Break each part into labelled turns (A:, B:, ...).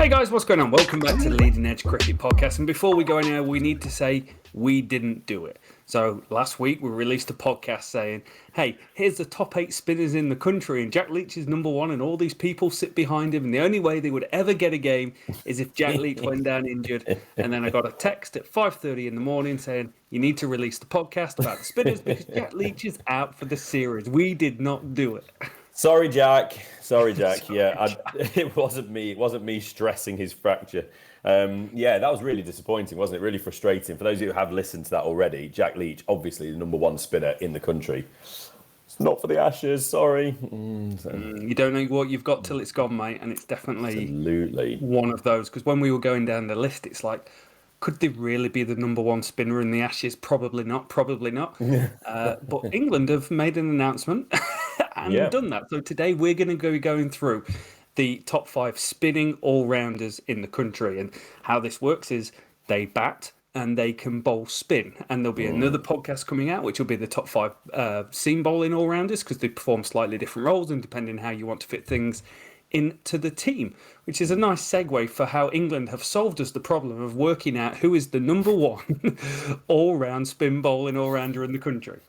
A: Hey guys, what's going on? Welcome back to the Leading Edge Cricket Podcast. And before we go anywhere, we need to say we didn't do it. So last week we released a podcast saying, hey, here's the top 8 spinners in the country and Jack Leach is number 1 and all these people sit behind him. And the only way they would ever get a game is if Jack Leach went down injured. And then I got a text at 5:30 in the morning saying, you need to release the podcast about the spinners because Jack Leach is out for the series. We did not do it.
B: Sorry, Jack. Yeah, it wasn't me. It wasn't me stressing his fracture. Yeah, that was really disappointing, wasn't it? Really frustrating. For those of you who have listened to that already, Jack Leach, obviously the number 1 spinner in the country. It's not for the Ashes, sorry.
A: You don't know what you've got till it's gone, mate. And it's definitely
B: Absolutely
A: one of those. Because when we were going down the list, it's like, could they really be the number 1 spinner in the Ashes? Probably not. But England have made an announcement and done that. So today we're going to be going through the top 5 spinning all-rounders in the country. And how this works is they bat and they can bowl spin. And there'll be another podcast coming out, which will be the top 5 seam bowling all-rounders because they perform slightly different roles and depending how you want to fit things into the team, which is a nice segue for how England have solved us the problem of working out who is the number 1 all-round spin bowling all-rounder in the country.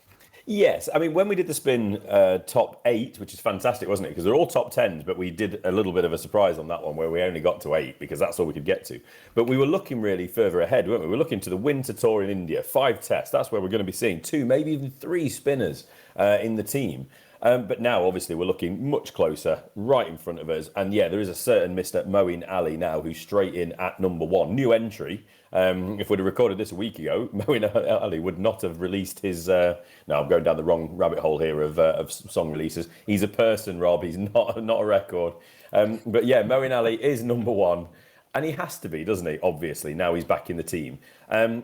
B: Yes, I mean, when we did the spin top 8, which is fantastic, wasn't it? Because they're all top 10s, but we did a little bit of a surprise on that one where we only got to 8 because that's all we could get to. But we were looking really further ahead, weren't we? We were looking to the Winter Tour in India, 5 tests. That's where we're going to be seeing 2, maybe even 3 spinners in the team. But now, obviously, we're looking much closer, right in front of us. And yeah, there is a certain Mr. Moeen Ali now who's straight in at number 1. New entry. If we'd have recorded this a week ago, Moeen Ali would not have released his... No, I'm going down the wrong rabbit hole here of song releases. He's a person, Rob. He's not a record. But yeah, Moeen Ali is number 1. And he has to be, doesn't he? Obviously, now he's back in the team.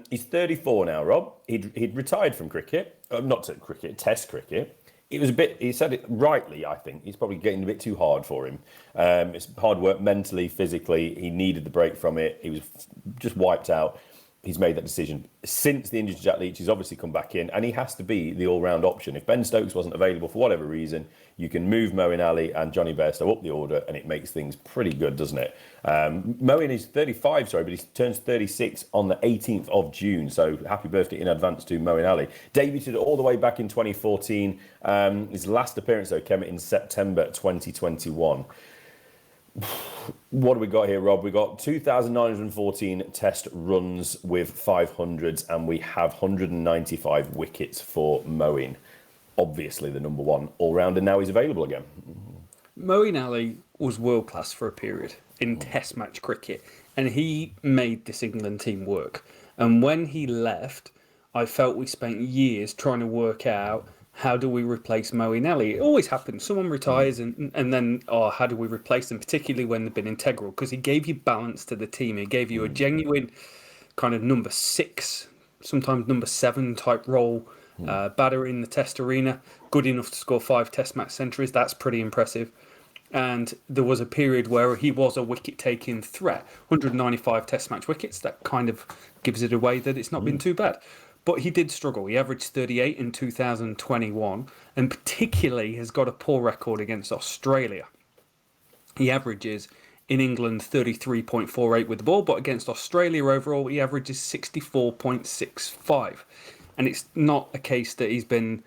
B: He's 34 now, Rob. He'd retired from cricket. Not to cricket, Test cricket. It was a bit, he said it rightly, I think. He's probably getting a bit too hard for him. It's hard work mentally, physically. He needed the break from it. He was just wiped out. He's made that decision. Since the injury to Jack Leach, he's obviously come back in and he has to be the all-round option. If Ben Stokes wasn't available for whatever reason, you can move Moeen Ali and Johnny Bairstow up the order and it makes things pretty good, doesn't it? Moeen is 35, but he turns 36 on the 18th of June. So happy birthday in advance to Moeen Ali. Debuted all the way back in 2014. His last appearance, though, came in September 2021. What do we got here, Rob? We got 2,914 test runs with 500s, and we have 195 wickets for Moeen. Obviously, the number 1 all-rounder. Now he's available again.
A: Moeen Ali was world-class for a period in Test match cricket, and he made this England team work. And when he left, I felt we spent years trying to work out how do we replace Moeen Ali? It always happens. Someone retires and then, how do we replace them, particularly when they've been integral? Because he gave you balance to the team. He gave you a genuine kind of number 6, sometimes number 7 type role, batter in the Test arena, good enough to score 5 Test match centuries. That's pretty impressive. And there was a period where he was a wicket-taking threat. 195 Test match wickets, that kind of gives it away that it's not been too bad. But he did struggle. He averaged 38 in 2021 and particularly has got a poor record against Australia. He averages in England 33.48 with the ball, but against Australia overall, he averages 64.65. And it's not a case that he's been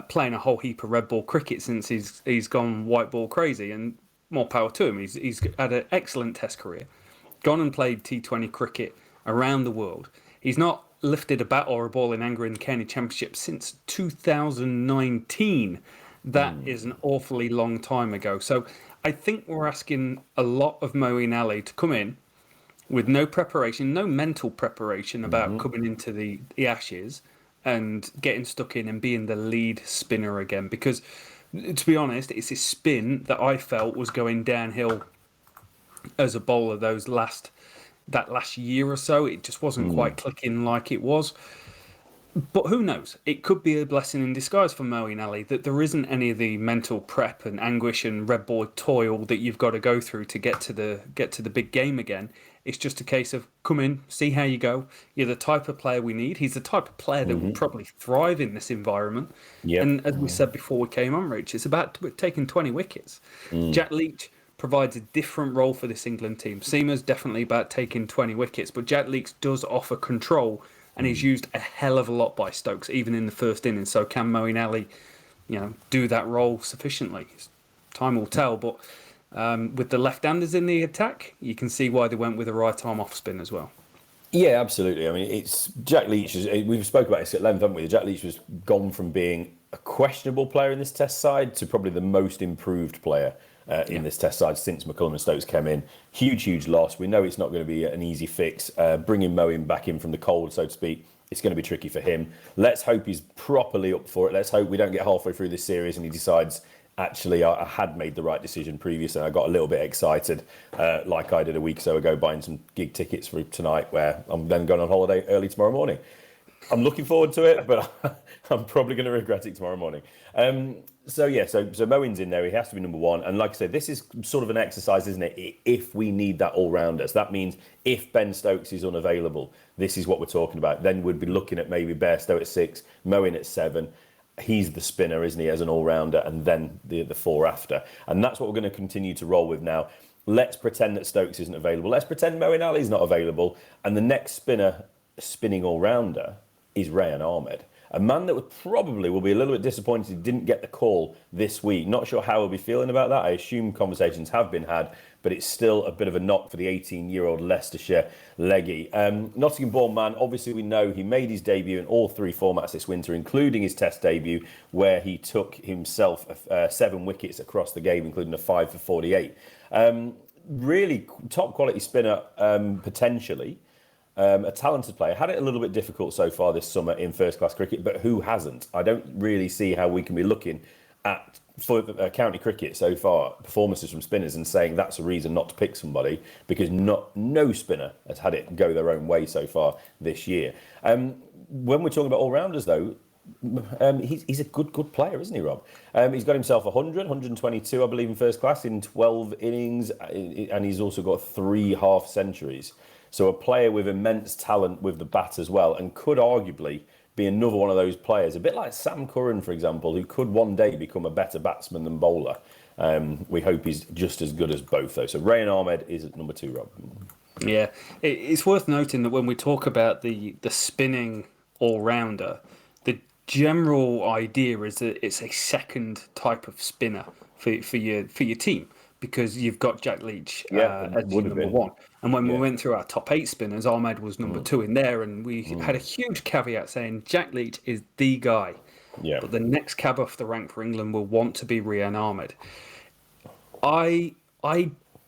A: playing a whole heap of red ball cricket since he's gone white ball crazy, and more power to him. He's had an excellent Test career. Gone and played T20 cricket around the world. He's not lifted a bat or a ball in anger in the County Championship since 2019. That is an awfully long time ago. So I think we're asking a lot of Moeen Ali to come in with no preparation, no mental preparation about coming into the Ashes and getting stuck in and being the lead spinner again. Because, to be honest, it's his spin that I felt was going downhill as a bowler that last year or so. It just wasn't quite clicking like it was. But who knows? It could be a blessing in disguise for Moeen Ali that there isn't any of the mental prep and anguish and red ball toil that you've got to go through to get to the big game again. It's just a case of come in, see how you go. You're the type of player we need. He's the type of player that would probably thrive in this environment. Yep. And as we said before we came on, Rich, it's about taking 20 wickets. Jack Leach provides a different role for this England team. Seamer's definitely about taking 20 wickets, but Jack Leach does offer control, and he's used a hell of a lot by Stokes, even in the first innings. So can Moeen Ali, do that role sufficiently? Time will tell, but with the left-handers in the attack, you can see why they went with a right-arm off-spin as well.
B: Yeah, absolutely. I mean, it's Jack Leach. We've spoken about this at length, haven't we? Jack Leach was gone from being a questionable player in this Test side to probably the most improved player in this Test side since McCullum and Stokes came in. Huge loss. We know it's not going to be an easy fix. Bringing Moeen back in from the cold, so to speak, it's going to be tricky for him. Let's hope he's properly up for it. Let's hope we don't get halfway through this series and he decides, actually, I had made the right decision previously. I got a little bit excited, like I did a week or so ago, buying some gig tickets for tonight, where I'm then going on holiday early tomorrow morning. I'm looking forward to it, but I'm probably going to regret it tomorrow morning. So Moeen's in there. He has to be number one. And like I said, this is sort of an exercise, isn't it? If we need that all-rounder. So that means if Ben Stokes is unavailable, this is what we're talking about. Then we'd be looking at maybe Bairstow at 6, Moeen at 7. He's the spinner, isn't he, as an all-rounder, and then the 4 after. And that's what we're going to continue to roll with now. Let's pretend that Stokes isn't available. Let's pretend Moeen Ali's not available. And the next spinning all-rounder is Rehan Ahmed. A man that will be a little bit disappointed he didn't get the call this week. Not sure how he'll be feeling about that. I assume conversations have been had, but it's still a bit of a knock for the 18-year-old Leicestershire leggy. Nottingham-born man, obviously we know he made his debut in all 3 formats this winter, including his Test debut, where he took himself 7 wickets across the game, including a 5 for 48. Really top-quality spinner, potentially. A talented player. Had it a little bit difficult so far this summer in first-class cricket, but who hasn't? I don't really see how we can be looking at for county cricket so far, performances from spinners, and saying that's a reason not to pick somebody, because no spinner has had it go their own way so far this year. When we're talking about all-rounders, though, he's a good player, isn't he, Rob? He's got himself 122, I believe, in first class in 12 innings, and he's also got 3 half centuries. So a player with immense talent with the bat as well, and could arguably be another one of those players, a bit like Sam Curran, for example, who could one day become a better batsman than bowler. We hope he's just as good as both, though. So Rehan Ahmed is at number 2, Rob.
A: Yeah, it's worth noting that when we talk about the spinning all-rounder, the general idea is that it's a second type of spinner for your team, because you've got Jack Leach as number 1. And when we went through our top 8 spinners, Ahmed was number 2 in there, and we had a huge caveat saying Jack Leach is the guy. Yeah. But the next cab off the rank for England will want to be Rehan Ahmed. I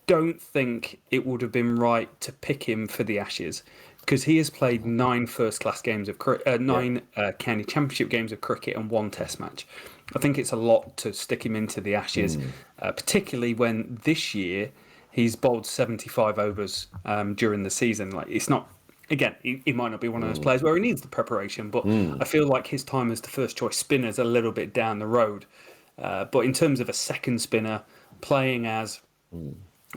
A: don't think it would have been right to pick him for the Ashes, because he has played 9 first-class games of cricket, 9 county championship games of cricket, and 1 Test match. I think it's a lot to stick him into the Ashes, particularly when this year he's bowled 75 overs during the season. Like, it's not, again, he might not be one of those players where he needs the preparation, but I feel like his time as the first choice spinner is a little bit down the road. But in terms of a second spinner, playing as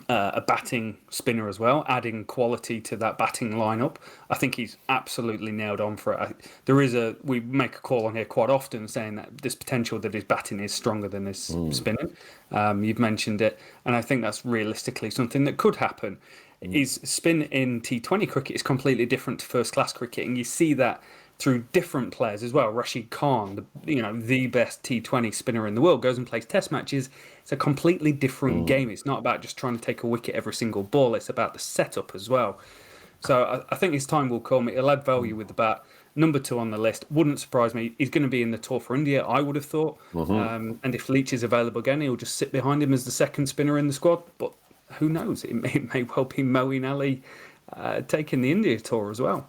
A: a batting spinner as well, adding quality to that batting lineup, I think he's absolutely nailed on for it. We make a call on here quite often saying that there's potential that his batting is stronger than his spinning. You've mentioned it, and I think that's realistically something that could happen. His spin in T20 cricket is completely different to first class cricket, and you see that through different players as well. Rashid Khan, the best T20 spinner in the world, goes and plays Test matches. It's a completely different game. It's not about just trying to take a wicket every single ball. It's about the setup as well. So I think his time will come. It'll add value with the bat. Number 2 on the list. Wouldn't surprise me. He's going to be in the tour for India, I would have thought. And if Leach is available again, he'll just sit behind him as the second spinner in the squad. But who knows? It may well be Moeen Ali taking the India tour as well.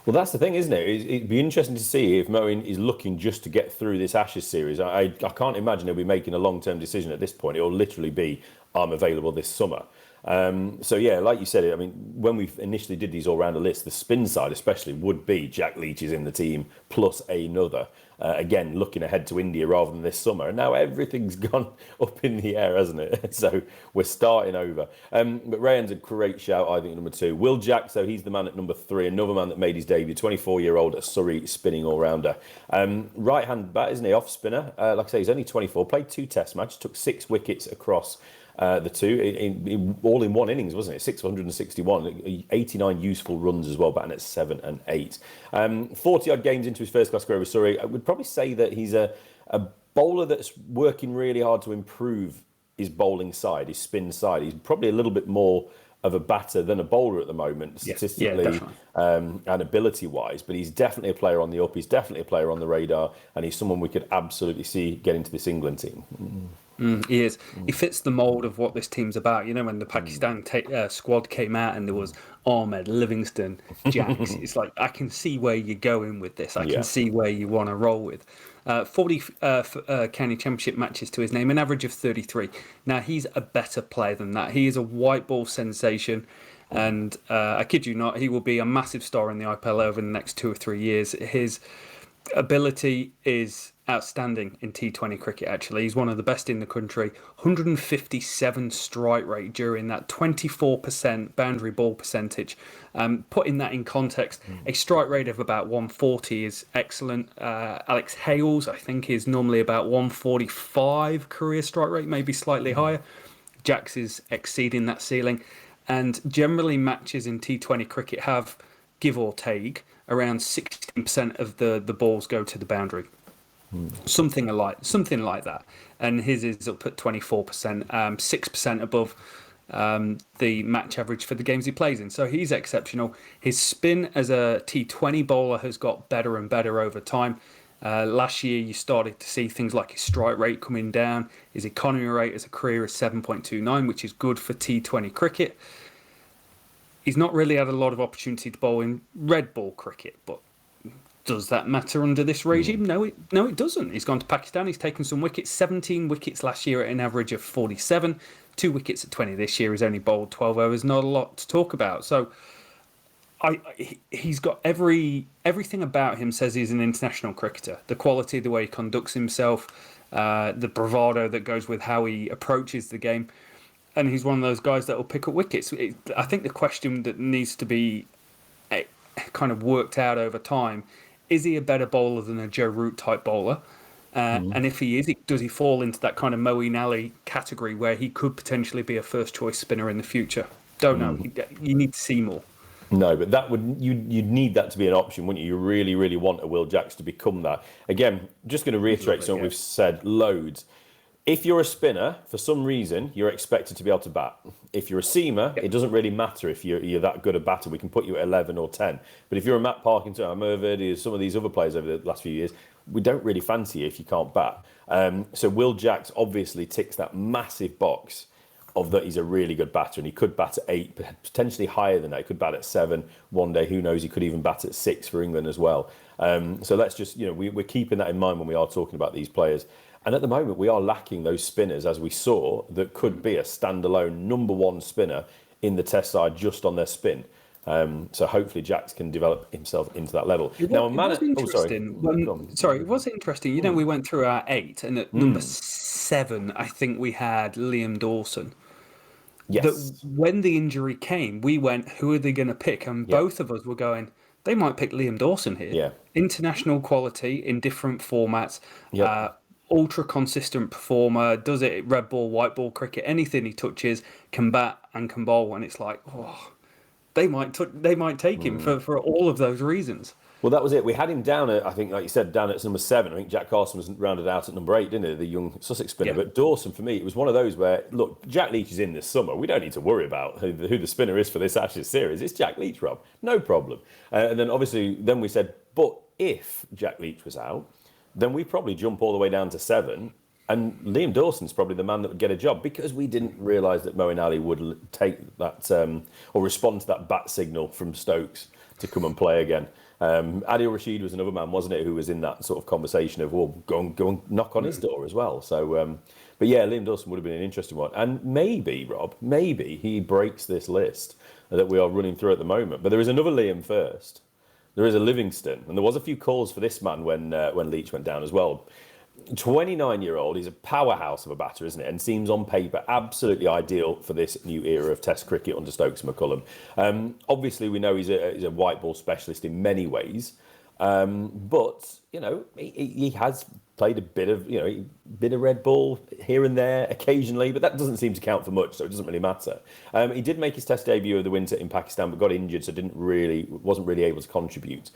B: Well, that's the thing, isn't it? It'd be interesting to see if Moeen is looking just to get through this Ashes series. I can't imagine he'll be making a long-term decision at this point. It'll literally be, I'm available this summer. So, yeah, like you said, I mean, when we initially did these all-rounder lists, the spin side especially would be Jack Leach is in the team plus another. Again, looking ahead to India rather than this summer. And now everything's gone up in the air, hasn't it? So we're starting over. But Rehan's a great shout, I think, number 2. Will Jack, so he's the man at number 3, another man that made his debut, 24-year-old at Surrey spinning all-rounder. Right-hand bat, isn't he? Off spinner. Like I say, he's only 24, played 2 Test matches, took 6 wickets across the two, all in one innings, wasn't it? 661, 89 useful runs as well, batting at 7 and 8. 40-odd games into his first-class career with Surrey. I would probably say that he's a bowler that's working really hard to improve his bowling side, his spin side. He's probably a little bit more of a batter than a bowler at the moment, statistically and ability-wise. But he's definitely a player on the up. He's definitely a player on the radar, and he's someone we could absolutely see get into this England team.
A: He is. He fits the mould of what this team's about. You know, when the Pakistan squad came out and there was Ahmed, Livingston, Jacks, it's like, I can see where you're going with this. I can see where you want to roll with. 40 county championship matches to his name, an average of 33. Now, he's a better player than that. He is a white ball sensation. And I kid you not, he will be a massive star in the IPL over the next 2 or 3 years. His ability is outstanding in T20 cricket, actually. He's one of the best in the country. 157 strike rate during that, 24% boundary ball percentage. Putting that in context, a strike rate of about 140 is excellent. Alex Hales, I think, is normally about 145 career strike rate, maybe slightly higher. Jax is exceeding that ceiling. And generally matches in T20 cricket have, give or take, around 16% of the balls go to the boundary. Something like that. And his is up at 24%, 6% above the match average for the games he plays in. So he's exceptional. His spin as a T20 bowler has got better and better over time. Last year, you started to see things like his strike rate coming down. His economy rate as a career is 7.29, which is good for T20 cricket. He's not really had a lot of opportunity to bowl in red ball cricket, but does that matter under this regime? No, it doesn't. He's gone to Pakistan. He's taken some wickets, 17 wickets last year at an average of 47, 2 wickets at 20 this year. He's only bowled 12 overs. Not a lot to talk about. So he's got everything about him says he's an international cricketer. The quality, the way he conducts himself, the bravado that goes with how he approaches the game. And he's one of those guys that will pick up wickets. I think the question that needs to be kind of worked out over time, is he a better bowler than a Joe Root type bowler? And if he is, does he fall into that kind of Moeen Ali category where he could potentially be a first choice spinner in the future? Don't know. You need to see more.
B: No, but that would you'd need that to be an option, wouldn't you? You really, really want a Will Jacks to become that. Again, just going to reiterate something we've said loads. If you're a spinner, for some reason, you're expected to be able to bat. If you're a seamer, it doesn't really matter if you're that good a batter. We can put you at 11 or 10. But if you're a Matt Parkinson, I'm over some of these other players over the last few years, we don't really fancy you if you can't bat. So Will Jacks obviously ticks that massive box of that he's a really good batter, and he could bat at 8, potentially higher than that. He could bat at 7 one day. Who knows? He could even bat at 6 for England as well. So let's just, we're keeping that in mind when we are talking about these players. And at the moment, we are lacking those spinners, as we saw, that could be a standalone number one spinner in the Test side just on their spin. So hopefully Jacks can develop himself into that level.
A: It was interesting. It was interesting. We went through our 8, and at number 7, I think we had Liam Dawson.
B: Yes.
A: That when the injury came, we went, who are they going to pick? And both of us were going, they might pick Liam Dawson here.
B: Yeah.
A: International quality in different formats. Ultra consistent performer, does it red ball, white ball cricket, anything he touches, can bat and can bowl, and it's like, they might take him for all of those reasons.
B: Well, that was it. We had him down at, I think, like you said, down at number 7. I think Jack Carson was rounded out at number 8, didn't he? The young Sussex spinner. Yeah. But Dawson, for me, it was one of those where, look, Jack Leach is in this summer. We don't need to worry about who the spinner is for this Ashes series. It's Jack Leach, Rob. No problem. And then, obviously, we said, but if Jack Leach was out, then we probably jump all the way down to 7. And Liam Dawson's probably the man that would get a job, because we didn't realise that Moeen Ali would take that or respond to that bat signal from Stokes to come and play again. Adil Rashid was another man, wasn't it, who was in that sort of conversation of, go and knock on his door as well. So, but yeah, Liam Dawson would have been an interesting one. And maybe, Rob, he breaks this list that we are running through at the moment. But there is another Liam first. There is a Livingston, and there was a few calls for this man when Leach went down as well. 29-year-old, he's a powerhouse of a batter, isn't it? And seems on paper absolutely ideal for this new era of Test cricket under Stokes and McCullum. Obviously, we know he's a white ball specialist in many ways. But he has played a bit of red ball here and there occasionally, but that doesn't seem to count for much, so it doesn't really matter. He did make his Test debut of the winter in Pakistan, but got injured, so wasn't really able to contribute.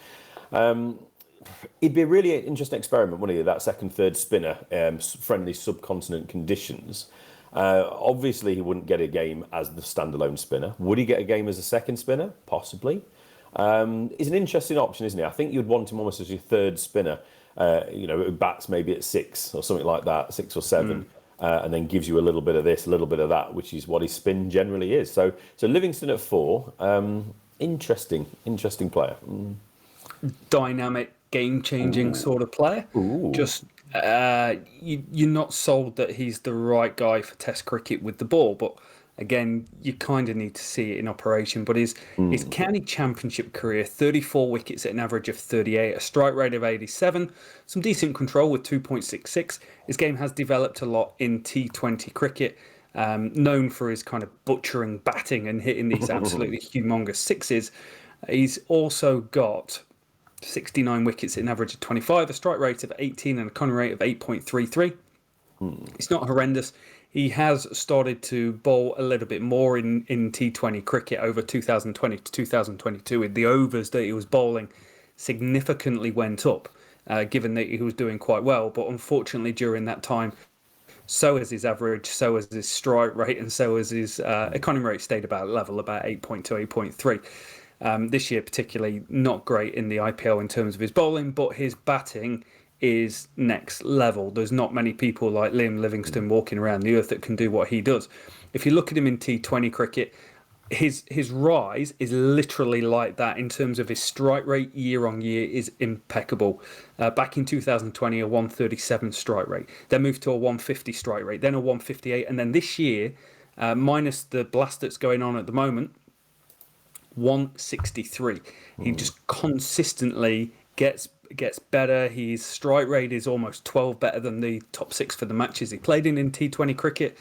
B: It'd be a really interesting experiment, wouldn't it? That second, third spinner, friendly subcontinent conditions. Obviously, he wouldn't get a game as the standalone spinner. Would he get a game as a second spinner? Possibly. He's an interesting option, isn't he? I think you'd want him almost as your third spinner. Who bats maybe at 6 or something like that, 6 or 7, and then gives you a little bit of this, a little bit of that, which is what his spin generally is. So Livingston at 4, interesting player.
A: Dynamic, game-changing sort of player.
B: Ooh.
A: Just you're not sold that he's the right guy for Test cricket with the ball, but again, you kind of need to see it in operation. But his county championship career, 34 wickets at an average of 38, a strike rate of 87, some decent control with 2.66. His game has developed a lot in T20 cricket, known for his kind of butchering batting and hitting these absolutely humongous sixes. He's also got 69 wickets at an average of 25, a strike rate of 18 and a conning rate of 8.33. It's not horrendous. He has started to bowl a little bit more in T20 cricket over 2020 to 2022. With the overs that he was bowling significantly went up, given that he was doing quite well. But unfortunately, during that time, so has his average, so has his strike rate, and so has his economy rate stayed about level, about 8.2, 8.3. This year, particularly, not great in the IPL in terms of his bowling, but his batting is next level. There's not many people like Liam Livingstone walking around the earth that can do what he does. If you look at him in T20 cricket, his rise is literally like that in terms of his strike rate year on year is impeccable. Back in 2020, a 137 strike rate, then moved to a 150 strike rate, then a 158, and then this year, minus the blast that's going on at the moment, 163. He just consistently gets better. His strike rate is almost 12 better than the top 6 for the matches he played in T20 cricket.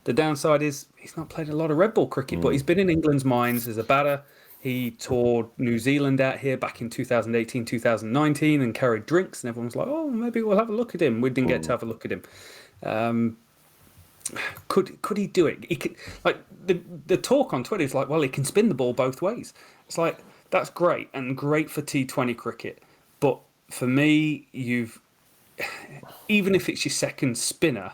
A: The downside is he's not played a lot of red ball cricket, but he's been in England's minds as a batter. He toured New Zealand out here back in 2018, 2019 and carried drinks, and everyone was like, oh, maybe we'll have a look at him. We didn't get to have a look at him. Could he do it? He could, like the talk on Twitter is like, well, he can spin the ball both ways. It's like, that's great and great for T20 cricket. But for me, even if it's your second spinner,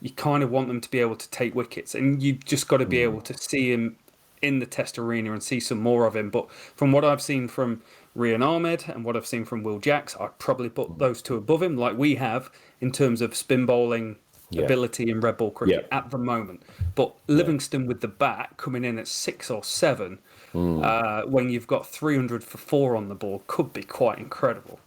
A: you kind of want them to be able to take wickets, and you've just got to be able to see him in the Test arena and see some more of him. But from what I've seen from Rehan Ahmed and what I've seen from Will Jacks, I'd probably put those two above him, like we have in terms of spin bowling ability in red ball cricket at the moment. But Livingston with the bat coming in at 6 or 7, when you've got 300 for 4 on the board, could be quite incredible.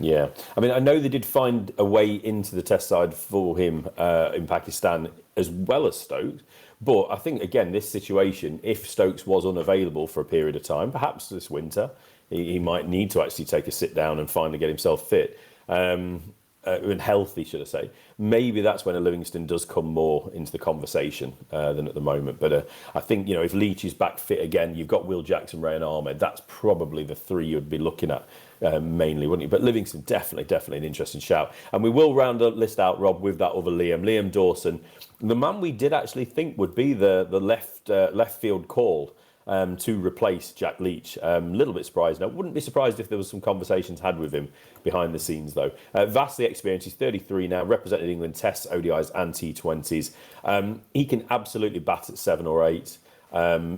B: Yeah, I mean, I know they did find a way into the Test side for him in Pakistan as well as Stokes. But I think, again, this situation, if Stokes was unavailable for a period of time, perhaps this winter, he might need to actually take a sit down and finally get himself fit and healthy, should I say. Maybe that's when a Livingston does come more into the conversation than at the moment. But I think, if Leach is back fit again, you've got Will Jackson, Rehan Ahmed. That's probably the 3 you'd be looking at mainly, wouldn't you? But Livingston, definitely an interesting shout. And we will round the list out, Rob, with that other Liam Dawson, the man we did actually think would be the left field call to replace Jack Leach. A little bit surprised. Now, wouldn't be surprised if there was some conversations had with him behind the scenes, though. Vastly experienced. He's 33 now, represented England Tests, ODIs and T20s. He can absolutely bat at 7 or 8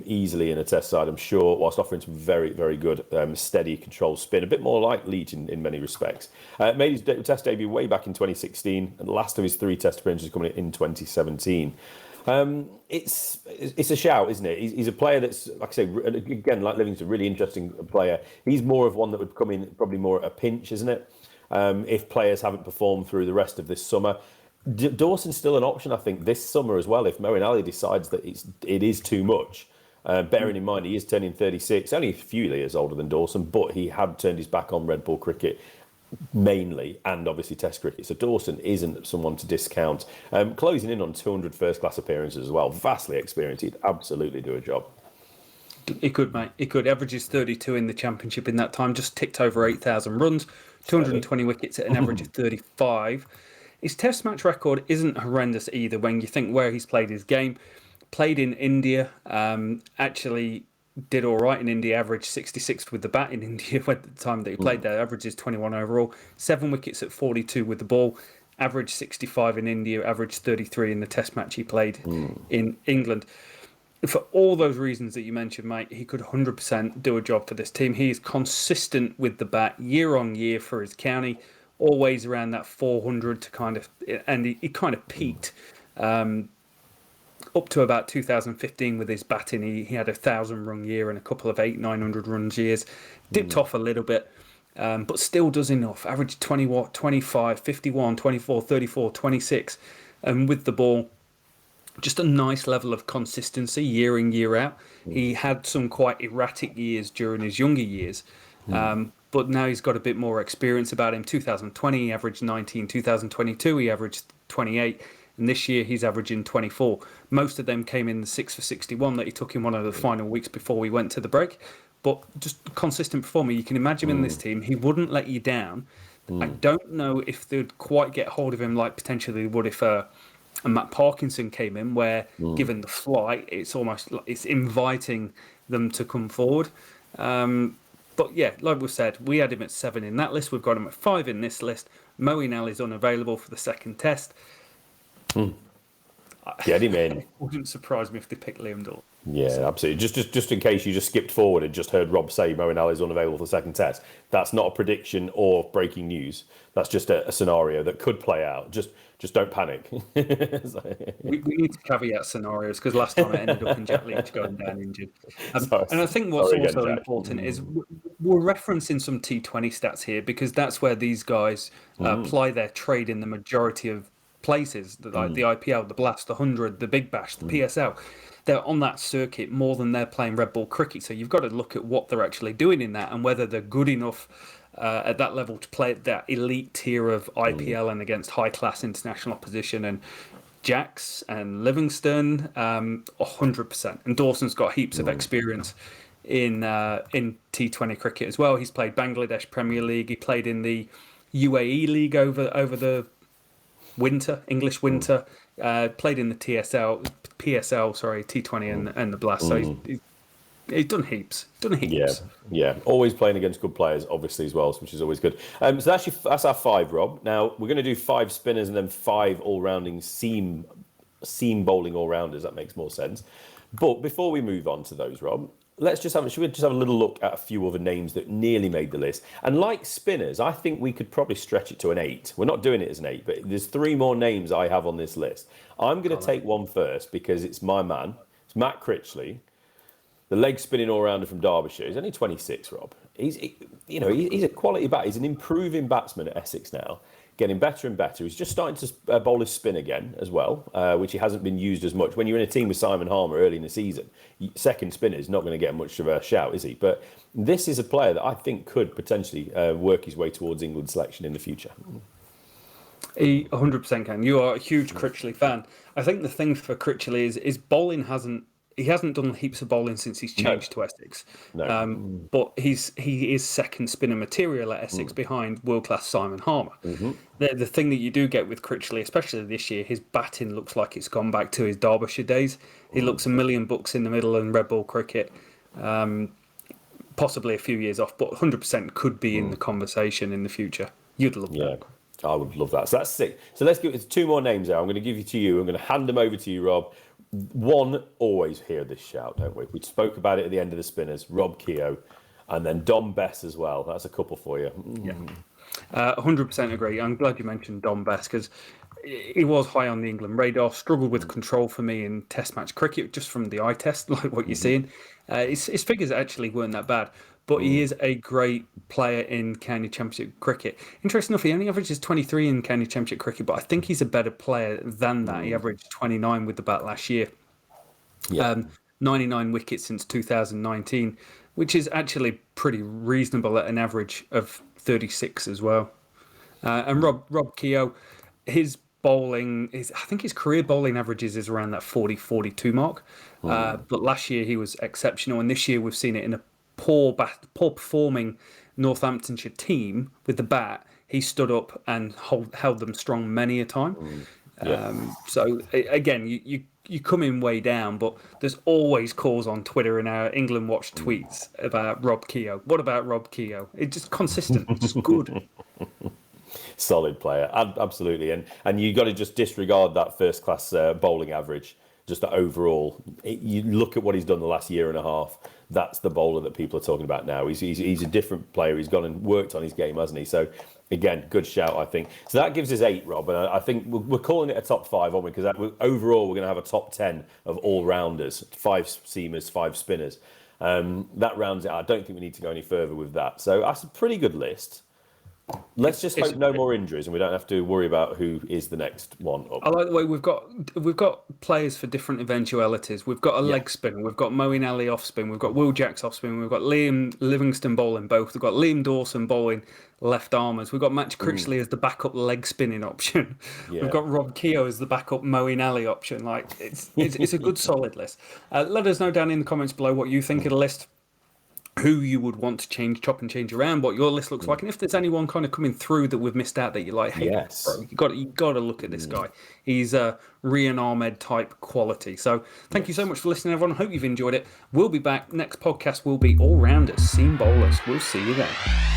B: easily in a Test side, I'm sure, whilst offering some very, very good steady control spin, a bit more like Leach in many respects. Made his Test debut way back in 2016, and the last of his 3 Test appearances coming in 2017. It's a shout, isn't it? He's a player that's, like I say, again, like Livingston, really interesting player. He's more of one that would come in probably more at a pinch, isn't it? If players haven't performed through the rest of this summer. Dawson's still an option, I think, this summer as well, if Moeen Ali decides that it is too much. Bearing in mind, he is turning 36, only a few years older than Dawson, but he had turned his back on red ball cricket mainly, and obviously Test cricket. So Dawson isn't someone to discount. Closing in on 200 first-class appearances as well. Vastly experienced. He'd absolutely do a job.
A: He could, mate. He could. Averages 32 in the Championship in that time. Just ticked over 8,000 runs, 220 wickets at an average of 35. His Test match record isn't horrendous either. When you think where he's played his game, played in India. Actually did all right in India. Averaged 66 with the bat in India at the time that he played there. Averages 21 overall. 7 wickets at 42 with the ball. Averaged 65 in India. Averaged 33 in the Test match he played in England. For all those reasons that you mentioned, mate, he could 100% do a job for this team. He is consistent with the bat year on year for his county, always around that 400 to kind of, and he kind of peaked up to about 2015 with his batting. He had a 1,000-run year and a couple of 900 runs years. Dipped off a little bit, but still does enough. Average 20, 25, 51, 24, 34, 26, and with the ball, just a nice level of consistency year in, year out. He had some quite erratic years during his younger years, but now he's got a bit more experience about him. 2020, he averaged 19. 2022, he averaged 28. And this year, he's averaging 24. Most of them came in the 6 for 61 that he took in one of the final weeks before we went to the break. But just consistent performer. You can imagine in this team, he wouldn't let you down. I don't know if they'd quite get hold of him like potentially they would if Matt Parkinson came in, where given the flight, it's almost like it's inviting them to come forward. But yeah, like we said, we had him at 7 in that list. We've got him at 5 in this list. Moeen Ali is unavailable for the second test.
B: Get him in.
A: It wouldn't surprise me if they picked Liam Dawson.
B: Yeah, absolutely. Just in case you just skipped forward and just heard Rob say Moeen Ali is unavailable for the second test. That's not a prediction or breaking news. That's just a scenario that could play out. Just don't panic.
A: We need to caveat scenarios because last time it ended up in Jack Leach going down injured. And I think what's also important is we're referencing some T20 stats here because that's where these guys ply their trade in the majority of places, like the IPL, the Blast, the 100, the Big Bash, the PSL. They're on that circuit more than they're playing red ball cricket. So you've got to look at what they're actually doing in that and whether they're good enough at that level to play at that elite tier of IPL and against high-class international opposition. And Jacks and Livingston, 100%. And Dawson's got heaps of experience in T20 cricket as well. He's played Bangladesh Premier League. He played in the UAE League over the winter, English winter. Played in the PSL, T20 and the Blast. So he's done heaps.
B: Yeah. Always playing against good players, obviously, as well, which is always good. So that's our 5, Rob. Now, we're going to do 5 spinners and then 5 all-rounding seam bowling all-rounders. That makes more sense. But before we move on to those, Rob, should we just have a little look at a few other names that nearly made the list? And like spinners, I think we could probably stretch it to an 8. We're not doing it as an 8, but there's 3 more names I have on this list. I'm going to take one first because it's my man. It's Matt Critchley, the leg spinning all-rounder from Derbyshire. He's only 26, Rob. He's a quality bat. He's an improving batsman at Essex now, getting better and better. He's just starting to bowl his spin again as well, which he hasn't been used as much. When you're in a team with Simon Harmer early in the season, second spinner is not going to get much of a shout, is he? But this is a player that I think could potentially work his way towards England selection in the future.
A: He 100% can. You are a huge Critchley fan. I think the thing for Critchley is bowling he hasn't done heaps of bowling since he's changed to Essex. No. But he is second spinner material at Essex behind world-class Simon Harmer. The thing that you do get with Critchley, especially this year, his batting looks like it's gone back to his Derbyshire days. He looks a million bucks in the middle in red ball cricket. Possibly a few years off, but 100% could be in the conversation in the future. You'd love that.
B: I would love that. So that's 6. So let's give it 2 more names there. I'm going to give you to you. I'm going to hand them over to you, Rob. One, always hear this shout, don't we? We spoke about it at the end of the spinners. Rob Keogh, and then Dom Bess as well. That's a couple for you.
A: Yeah, 100% agree. I'm glad you mentioned Dom Bess because he was high on the England radar. Struggled with control for me in Test match cricket just from the eye test, like what you're seeing. His figures actually weren't that bad. But he is a great player in County Championship cricket. Interesting enough, he only averages 23 in County Championship cricket, but I think he's a better player than that. He averaged 29 with the bat last year. 99 wickets since 2019, which is actually pretty reasonable at an average of 36 as well. And Rob Keogh, his bowling is, I think his career bowling averages is around that 40-42 mark. But last year he was exceptional, and this year we've seen it in a poor performing Northamptonshire team with the bat. He stood up and held them strong many a time.
B: Yeah.
A: Again, you come in way down, but there's always calls on Twitter and our England Watch tweets about Rob Keogh. What about Rob Keogh? It's just consistent, just good.
B: Solid player, absolutely, and you got to just disregard that first class bowling average. Just that overall, you look at what he's done the last year and a half. That's the bowler that people are talking about now. He's a different player. He's gone and worked on his game, hasn't he? So again, good shout, I think. So that gives us 8, Rob, and I think we're calling it a top 5, aren't we? Because overall, we're going to have a top 10 of all rounders, 5 seamers, 5 spinners. That rounds it out. I don't think we need to go any further with that. So that's a pretty good list. Let's just hope no more injuries, and we don't have to worry about who is the next one up.
A: I like the way we've got players for different eventualities. We've got a leg spinner. We've got Moeen Ali off spin. We've got Will Jacks off spin. We've got Liam Livingstone bowling both. We've got Liam Dawson bowling left armers. We've got Matt Critchley as the backup leg spinning option.
B: Yeah.
A: We've got Rob Keogh as the backup Moeen Ali option. Like it's a good solid list. Let us know down in the comments below what you think of the list, who you would want to chop and change around, what your list looks like, and if there's anyone kind of coming through that we've missed out that you're like, hey, bro, you got to look at this guy. He's a Rehan Ahmed type quality. So thank you so much for listening, everyone. I hope you've enjoyed it. We'll be back. Next podcast will be all rounders, seam bowlers. We'll see you then.